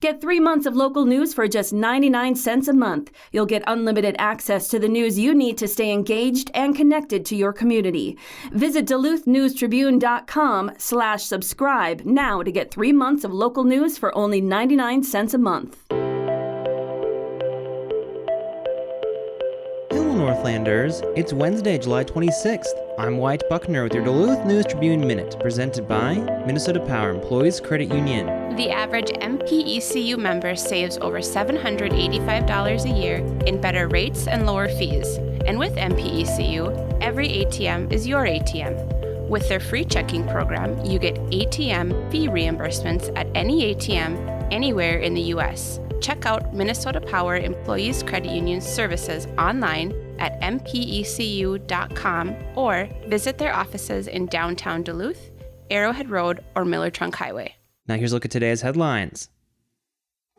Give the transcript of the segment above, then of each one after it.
Get 3 months of local news for just 99 cents a month. You'll get unlimited access to the news you need to stay engaged and connected to your community. Visit duluthnewstribune.com/subscribe now to get 3 months of local news for only 99 cents a month. Hello, Northlanders. It's Wednesday, July 26th. I'm Wyatt Buckner with your Duluth News Tribune Minute, presented by Minnesota Power Employees Credit Union. The average MPECU member saves over $785 a year in better rates and lower fees. And with MPECU, every ATM is your ATM. With their free checking program, you get ATM fee reimbursements at any ATM anywhere in the U.S. Check out Minnesota Power Employees Credit Union's services online at mpecu.com or visit their offices in downtown Duluth, Arrowhead Road, or Miller Trunk Highway. Now here's a look at today's headlines.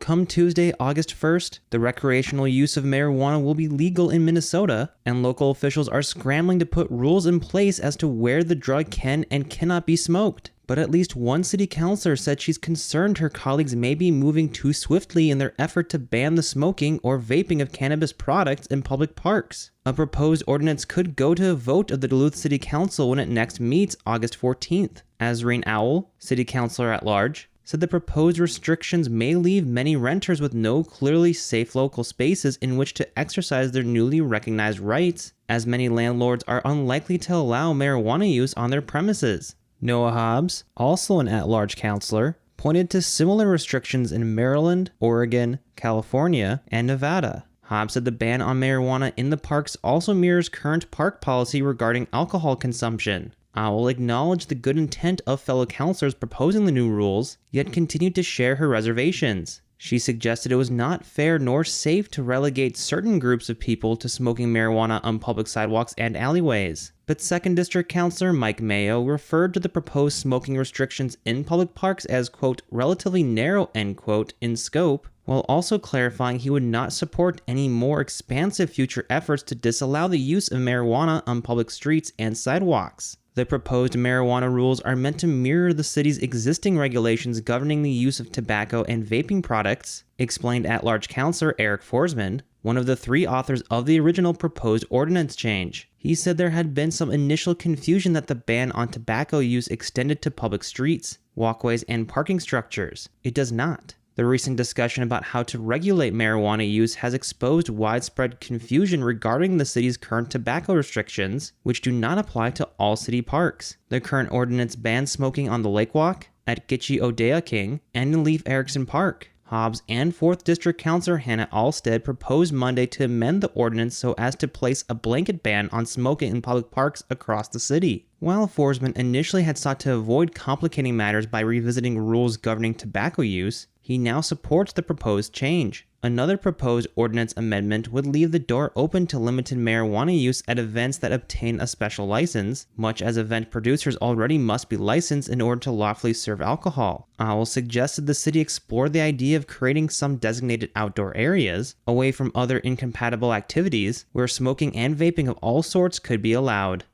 Come Tuesday, August 1st, the recreational use of marijuana will be legal in Minnesota, and local officials are scrambling to put rules in place as to where the drug can and cannot be smoked. But at least one city councilor said she's concerned her colleagues may be moving too swiftly in their effort to ban the smoking or vaping of cannabis products in public parks. A proposed ordinance could go to a vote of the Duluth City Council when it next meets August 14th. Azreen Owl, city councilor at large, said the proposed restrictions may leave many renters with no clearly safe local spaces in which to exercise their newly recognized rights, as many landlords are unlikely to allow marijuana use on their premises. Noah Hobbs, also an at-large councilor, pointed to similar restrictions in Maryland, Oregon, California, and Nevada. Hobbs said the ban on marijuana in the parks also mirrors current park policy regarding alcohol consumption. Owl acknowledged the good intent of fellow councilors proposing the new rules, yet continued to share her reservations. She suggested it was not fair nor safe to relegate certain groups of people to smoking marijuana on public sidewalks and alleyways. But 2nd District Councilor Mike Mayo referred to the proposed smoking restrictions in public parks as, quote, relatively narrow, end quote, in scope, while also clarifying he would not support any more expansive future efforts to disallow the use of marijuana on public streets and sidewalks. The proposed marijuana rules are meant to mirror the city's existing regulations governing the use of tobacco and vaping products, explained at-large councilor Eric Forsman, one of the 3 authors of the original proposed ordinance change. He said there had been some initial confusion that the ban on tobacco use extended to public streets, walkways, and parking structures. It does not. The recent discussion about how to regulate marijuana use has exposed widespread confusion regarding the city's current tobacco restrictions, which do not apply to all city parks. The current ordinance bans smoking on the Lake Walk, at Gitche Odea King, and in Leif Erikson Park. Hobbs and 4th District Councilor Hannah Alstead proposed Monday to amend the ordinance so as to place a blanket ban on smoking in public parks across the city. While Forsman initially had sought to avoid complicating matters by revisiting rules governing tobacco use, he now supports the proposed change. Another proposed ordinance amendment would leave the door open to limited marijuana use at events that obtain a special license, much as event producers already must be licensed in order to lawfully serve alcohol. Owl suggested the city explore the idea of creating some designated outdoor areas, away from other incompatible activities, where smoking and vaping of all sorts could be allowed.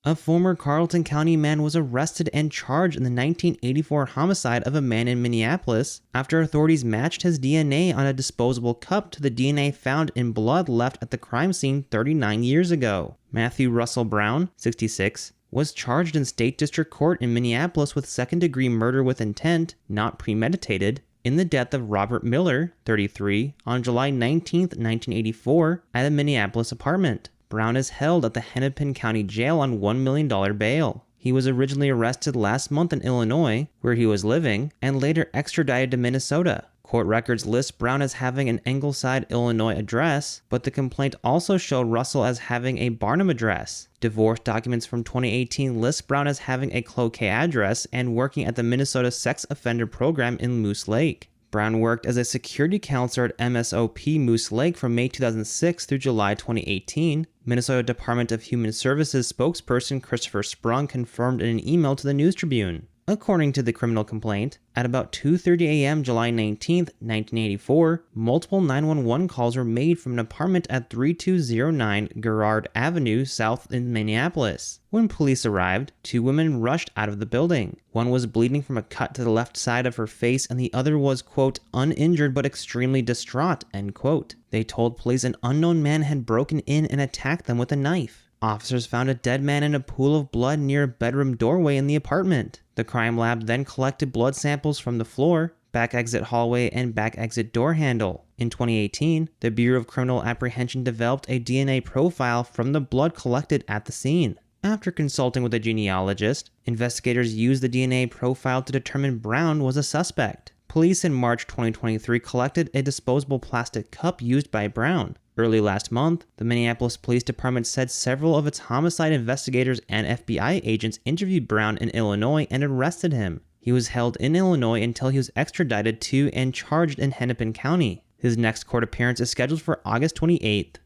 A former Carleton County man was arrested and charged in the 1984 homicide of a man in Minneapolis after authorities matched his DNA on a disposable cup to the DNA found in blood left at the crime scene 39 years ago. Matthew Russell Brown, 66, was charged in State District Court in Minneapolis with second-degree murder with intent, not premeditated, in the death of Robert Miller, 33, on July 19, 1984, at a Minneapolis apartment. Brown is held at the Hennepin County Jail on $1 million bail. He was originally arrested last month in Illinois, where he was living, and later extradited to Minnesota. Court records list Brown as having an Ingleside, Illinois address, but the complaint also showed Russell as having a Barnum address. Divorce documents from 2018 list Brown as having a Cloquet address and working at the Minnesota Sex Offender Program in Moose Lake. Brown worked as a security counselor at MSOP Moose Lake from May 2006 through July 2018. Minnesota Department of Human Services spokesperson Christopher Sprung confirmed in an email to the News Tribune. According to the criminal complaint, at about 2:30 a.m. July 19, 1984, multiple 911 calls were made from an apartment at 3209 Girard Avenue South in Minneapolis. When police arrived, 2 women rushed out of the building. One was bleeding from a cut to the left side of her face and the other was, quote, uninjured but extremely distraught, end quote. They told police an unknown man had broken in and attacked them with a knife. Officers found a dead man in a pool of blood near a bedroom doorway in the apartment. The crime lab then collected blood samples from the floor, back exit hallway, and back exit door handle. In 2018, the Bureau of Criminal Apprehension developed a DNA profile from the blood collected at the scene. After consulting with a genealogist, investigators used the DNA profile to determine Brown was a suspect. Police in March 2023 collected a disposable plastic cup used by Brown. Early last month, the Minneapolis Police Department said several of its homicide investigators and FBI agents interviewed Brown in Illinois and arrested him. He was held in Illinois until he was extradited to and charged in Hennepin County. His next court appearance is scheduled for August 28th.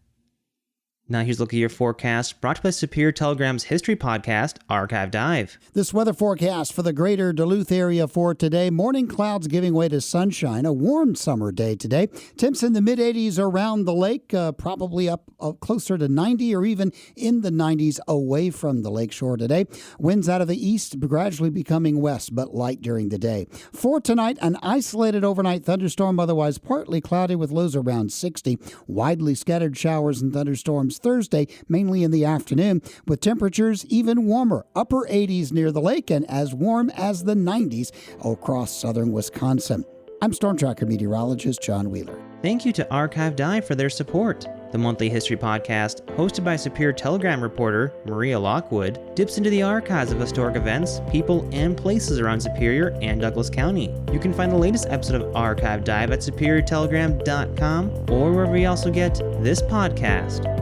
Now here's a look at your forecast, brought to you by Superior Telegram's history podcast, Archive Dive. This weather forecast for the greater Duluth area for today. Morning clouds giving way to sunshine. A warm summer day today. Temps in the mid-80s around the lake, probably up closer to 90 or even in the 90s away from the lakeshore today. Winds out of the east gradually becoming west, but light during the day. For tonight, an isolated overnight thunderstorm, otherwise partly cloudy with lows around 60. Widely scattered showers and thunderstorms Thursday, mainly in the afternoon, with temperatures even warmer, upper 80s near the lake and as warm as the 90s across southern Wisconsin. I'm Storm Tracker meteorologist John Wheeler. Thank you to Archive Dive for their support. The monthly history podcast, hosted by Superior Telegram reporter Maria Lockwood, dips into the archives of historic events, people, and places around Superior and Douglas County. You can find the latest episode of Archive Dive at superiortelegram.com or wherever you also get this podcast.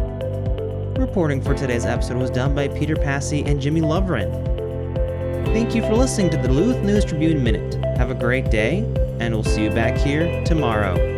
Reporting for today's episode was done by Peter Passy and Jimmy Lovren. Thank you for listening to the Duluth News Tribune Minute. Have a great day, and we'll see you back here tomorrow.